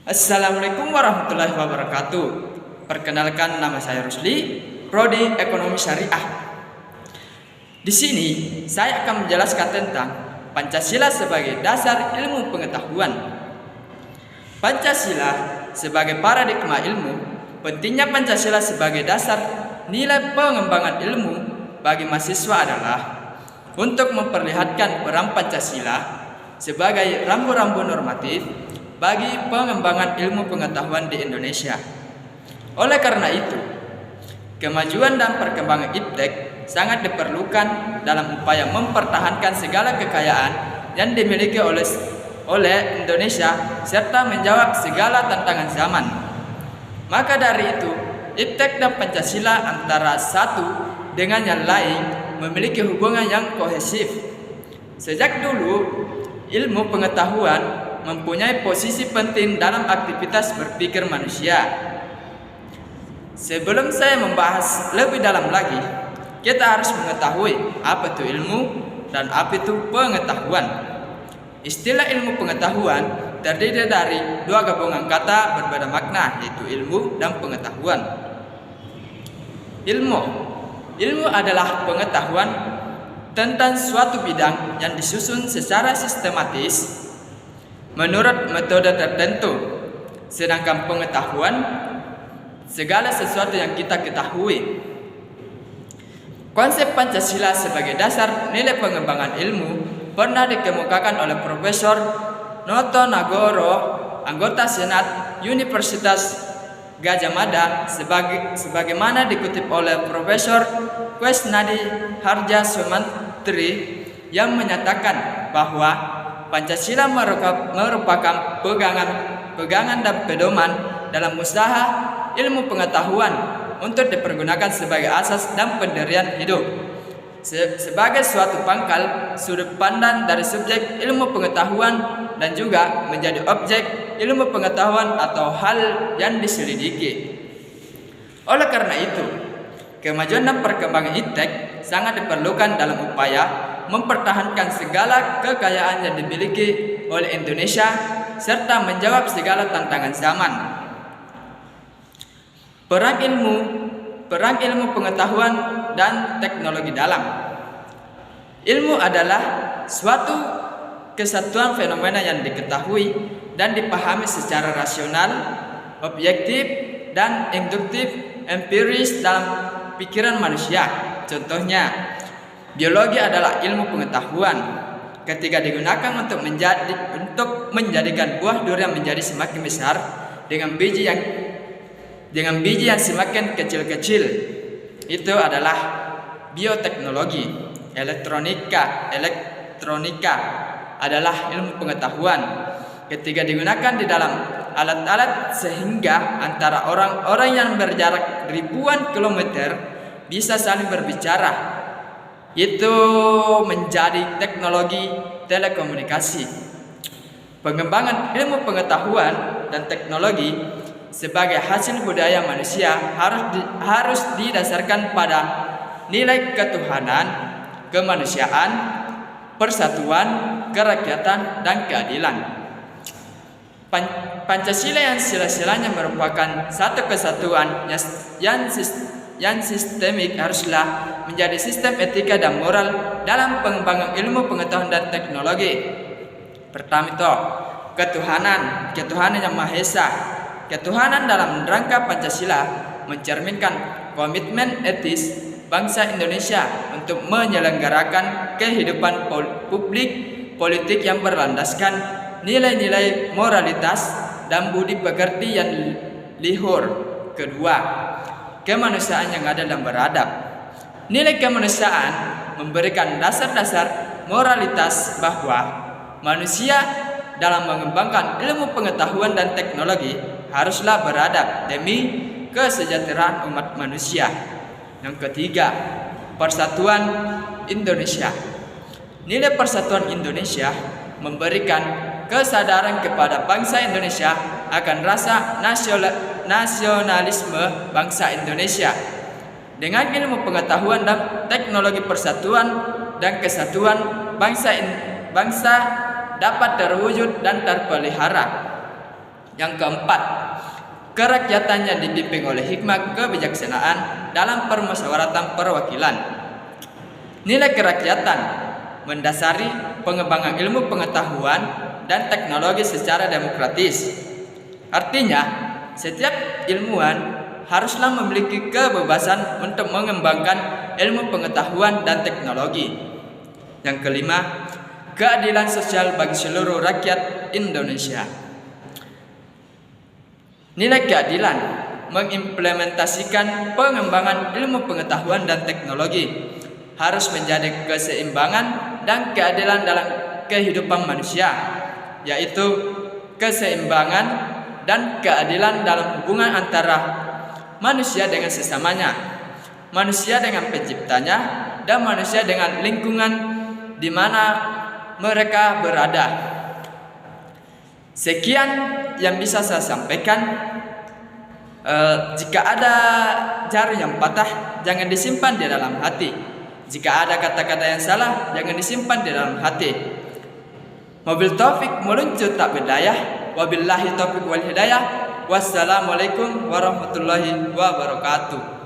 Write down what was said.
Assalamualaikum warahmatullahi wabarakatuh. Perkenalkan, nama saya Rusli, Prodi Ekonomi Syariah. Di sini saya akan menjelaskan tentang Pancasila sebagai dasar ilmu pengetahuan. Pancasila sebagai paradigma ilmu. Pentingnya Pancasila sebagai dasar nilai pengembangan ilmu bagi mahasiswa adalah untuk memperlihatkan peran Pancasila sebagai rambu-rambu normatif bagi pengembangan ilmu pengetahuan di Indonesia. Oleh karena itu, kemajuan dan perkembangan iptek sangat diperlukan dalam upaya mempertahankan segala kekayaan yang dimiliki oleh Indonesia serta menjawab segala tantangan zaman. Maka dari itu, iptek dan Pancasila antara satu dengan yang lain memiliki hubungan yang kohesif. Sejak dulu, ilmu pengetahuan mempunyai posisi penting dalam aktivitas berpikir manusia. Sebelum saya membahas lebih dalam lagi, kita harus mengetahui apa itu ilmu dan apa itu pengetahuan. Istilah ilmu pengetahuan terdiri dari dua gabungan kata berbeda makna, yaitu ilmu dan pengetahuan. Ilmu adalah pengetahuan tentang suatu bidang yang disusun secara sistematis menurut metode tertentu, sedangkan pengetahuan segala sesuatu yang kita ketahui. Konsep Pancasila sebagai dasar nilai pengembangan ilmu pernah dikemukakan oleh Profesor Noto Nagoro, anggota Senat Universitas Gadjah Mada, sebagaimana dikutip oleh Profesor Kwesnadi Harja Sumantri yang menyatakan bahwa Pancasila merupakan pegangan dan pedoman dalam usaha ilmu pengetahuan untuk dipergunakan sebagai asas dan pendirian hidup. Sebagai suatu pangkal sudut pandang dari subjek ilmu pengetahuan dan juga menjadi objek ilmu pengetahuan atau hal yang diselidiki. Oleh karena itu, kemajuan dan perkembangan iptek sangat diperlukan dalam upaya mempertahankan segala kekayaan yang dimiliki oleh Indonesia serta menjawab segala tantangan zaman. Peran ilmu pengetahuan dan teknologi dalam. Ilmu adalah suatu kesatuan fenomena yang diketahui dan dipahami secara rasional, objektif, dan induktif empiris dalam pikiran manusia. Contohnya, biologi adalah ilmu pengetahuan ketika digunakan untuk menjadikan buah durian menjadi semakin besar dengan biji yang semakin kecil-kecil. Itu adalah bioteknologi. Elektronika adalah ilmu pengetahuan ketika digunakan di dalam alat-alat sehingga antara orang-orang yang berjarak ribuan kilometer bisa saling berbicara. Itu menjadi teknologi telekomunikasi. Pengembangan ilmu pengetahuan dan teknologi sebagai hasil budaya manusia harus didasarkan pada nilai ketuhanan, kemanusiaan, persatuan, kerakyatan, dan keadilan. Pancasila yang sila-silanya merupakan satu kesatuan yang sistemik haruslah menjadi sistem etika dan moral dalam pengembangan ilmu pengetahuan dan teknologi. Pertama itu ketuhanan yang Maha Esa. Ketuhanan dalam rangka Pancasila mencerminkan komitmen etis bangsa Indonesia untuk menyelenggarakan kehidupan politik yang berlandaskan nilai-nilai moralitas dan budi pekerti yang luhur. Kedua, kemanusiaan yang adil dan beradab. Nilai kemanusiaan memberikan dasar-dasar moralitas bahwa manusia dalam mengembangkan ilmu pengetahuan dan teknologi haruslah beradab demi kesejahteraan umat manusia. Yang ketiga, persatuan Indonesia. Nilai persatuan Indonesia memberikan kesadaran kepada bangsa Indonesia akan rasa nasionalisme bangsa Indonesia. Dengan ilmu pengetahuan dan teknologi persatuan dan kesatuan bangsa dapat terwujud dan terpelihara. Yang keempat, kerakyatan yang dipimpin oleh hikmah kebijaksanaan dalam permusyawaratan perwakilan. Nilai kerakyatan mendasari pengembangan ilmu pengetahuan dan teknologi secara demokratis. Artinya, setiap ilmuwan haruslah memiliki kebebasan untuk mengembangkan ilmu pengetahuan dan teknologi. Yang kelima, keadilan sosial bagi seluruh rakyat Indonesia. Nilai keadilan mengimplementasikan pengembangan ilmu pengetahuan dan teknologi harus menjadi keseimbangan dan keadilan dalam kehidupan manusia, yaitu keseimbangan dan keadilan dalam hubungan antara manusia dengan sesamanya, manusia dengan penciptanya, dan manusia dengan lingkungan di mana mereka berada. Sekian yang bisa saya sampaikan. Jika ada jari yang patah, jangan disimpan di dalam hati. Jika ada kata-kata yang salah, jangan disimpan di dalam hati. Mobil taufik meluncur tak berdaya. Wabillahi taufiq wal hidayah. Wassalamualaikum warahmatullahi wabarakatuh.